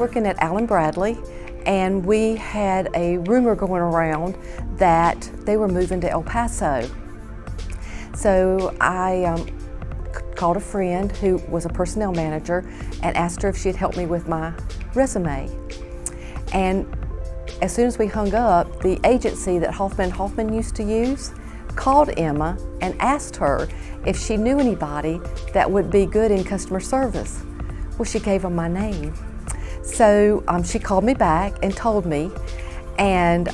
working at Allen Bradley, and we had a rumor going around that they were moving to El Paso. So I called a friend who was a personnel manager and asked her if she'd help me with my resume. And as soon as we hung up, the agency that Hoffman Hoffman used to use called Emma and asked her if she knew anybody that would be good in customer service. Well, she gave them my name. So she called me back and told me, and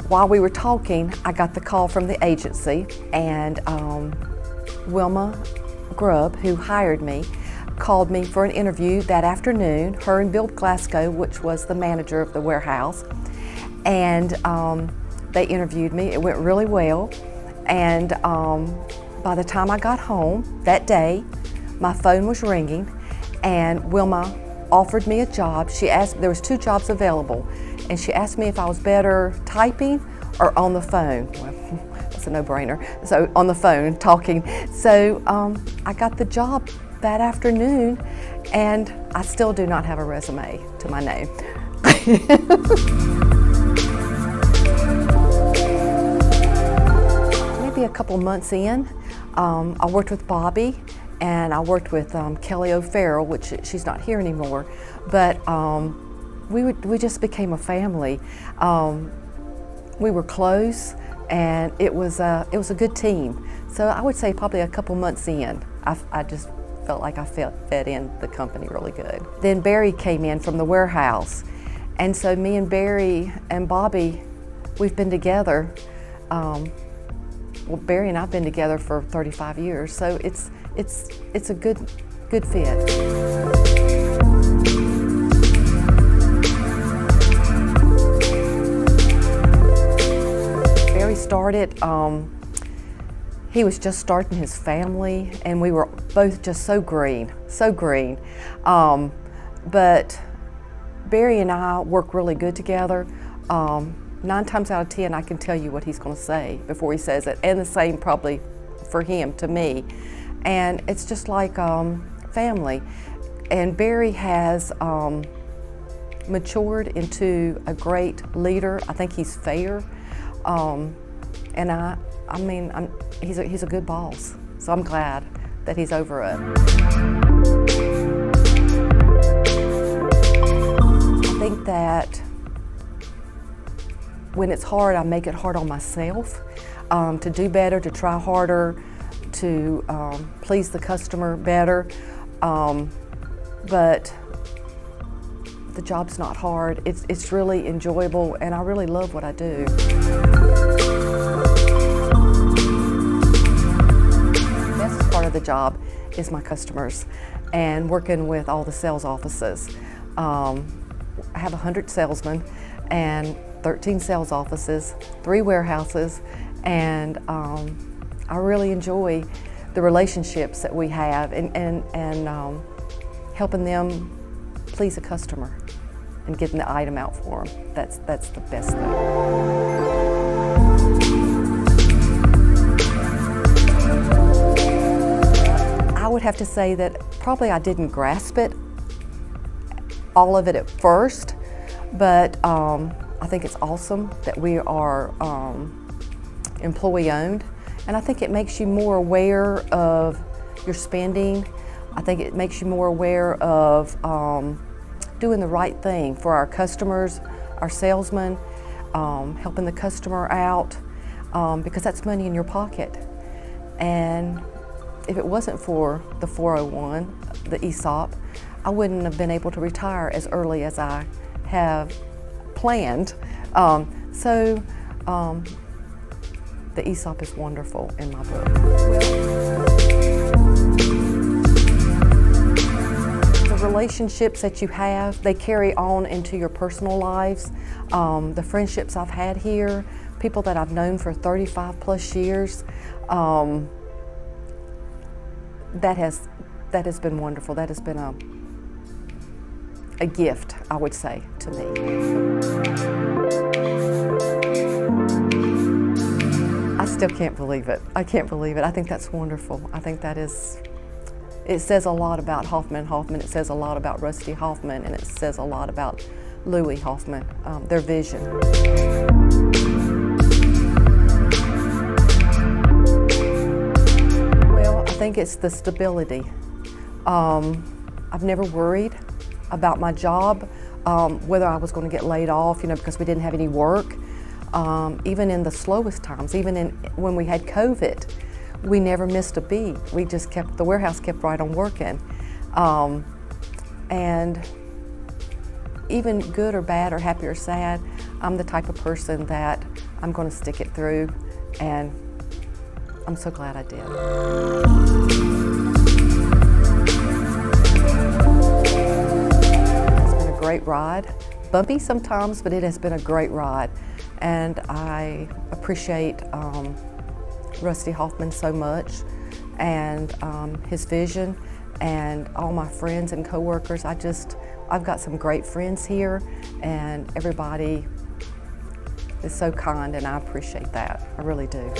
while we were talking, I got the call from the agency, and Wilma Grubb, who hired me, called me for an interview that afternoon, her and Bill Glasgow, which was the manager of the warehouse, and they interviewed me. It went really well, and by the time I got home that day, my phone was ringing, and Wilma offered me a job. She asked, there was 2 jobs available, and she asked me if I was better typing or on the phone. Well, that's a no-brainer. So on the phone, talking. So I got the job that afternoon, and I still do not have a resume to my name. Maybe a couple months in, I worked with Bobby, and I worked with Kelly O'Farrell, which she's not here anymore, but we just became a family. We were close, and it was a good team. So I would say probably a couple months in, I just felt like I fed in the company really good. Then Barry came in from the warehouse, and so me and Barry and Bobby, we've been together. Well, Barry and I've been together for 35 years, so it's a good fit. Barry started, he was just starting his family, and we were both just so green. But Barry and I work really good together. 9 times out of 10, I can tell you what he's going to say before he says it, and the same probably for him to me. And it's just like family. And Barry has matured into a great leader. I think he's fair, and he's a good boss. So I'm glad that he's over it. I think that when it's hard, I make it hard on myself to do better, to try harder, to please the customer better. But the job's not hard. It's really enjoyable, and I really love what I do. The best part of the job is my customers and working with all the sales offices. I have 100 salesmen and 13 sales offices, 3 warehouses, and I really enjoy the relationships that we have and helping them please a customer and getting the item out for them. That's the best thing. I would have to say that probably I didn't grasp it, all of it at first, but I think it's awesome that we are employee-owned, and I think it makes you more aware of your spending. I think it makes you more aware of doing the right thing for our customers, our salesmen, helping the customer out, because that's money in your pocket. And if it wasn't for the 401, the ESOP, I wouldn't have been able to retire as early as I have planned. The ESOP is wonderful in my book. The relationships that you have, they carry on into your personal lives. The friendships I've had here, people that I've known for 35 plus years, that has been wonderful. That has been a gift, I would say, to me. I still can't believe it. I can't believe it. I think that's wonderful. I think that is it says a lot about Hoffman Hoffman, it says a lot about Rusty Hoffman, and it says a lot about Louis Hoffman, their vision. Well, I think it's the stability. I've never worried about my job, whether I was going to get laid off, because we didn't have any work. Even in the slowest times, even when we had COVID, we never missed a beat. We just the warehouse kept right on working. And even good or bad or happy or sad, I'm the type of person that I'm going to stick it through, and I'm so glad I did. It's been a great ride. Bumpy sometimes, but it has been a great ride. And I appreciate Rusty Hoffman so much, and his vision, and all my friends and coworkers. I've got some great friends here, and everybody is so kind, and I appreciate that. I really do.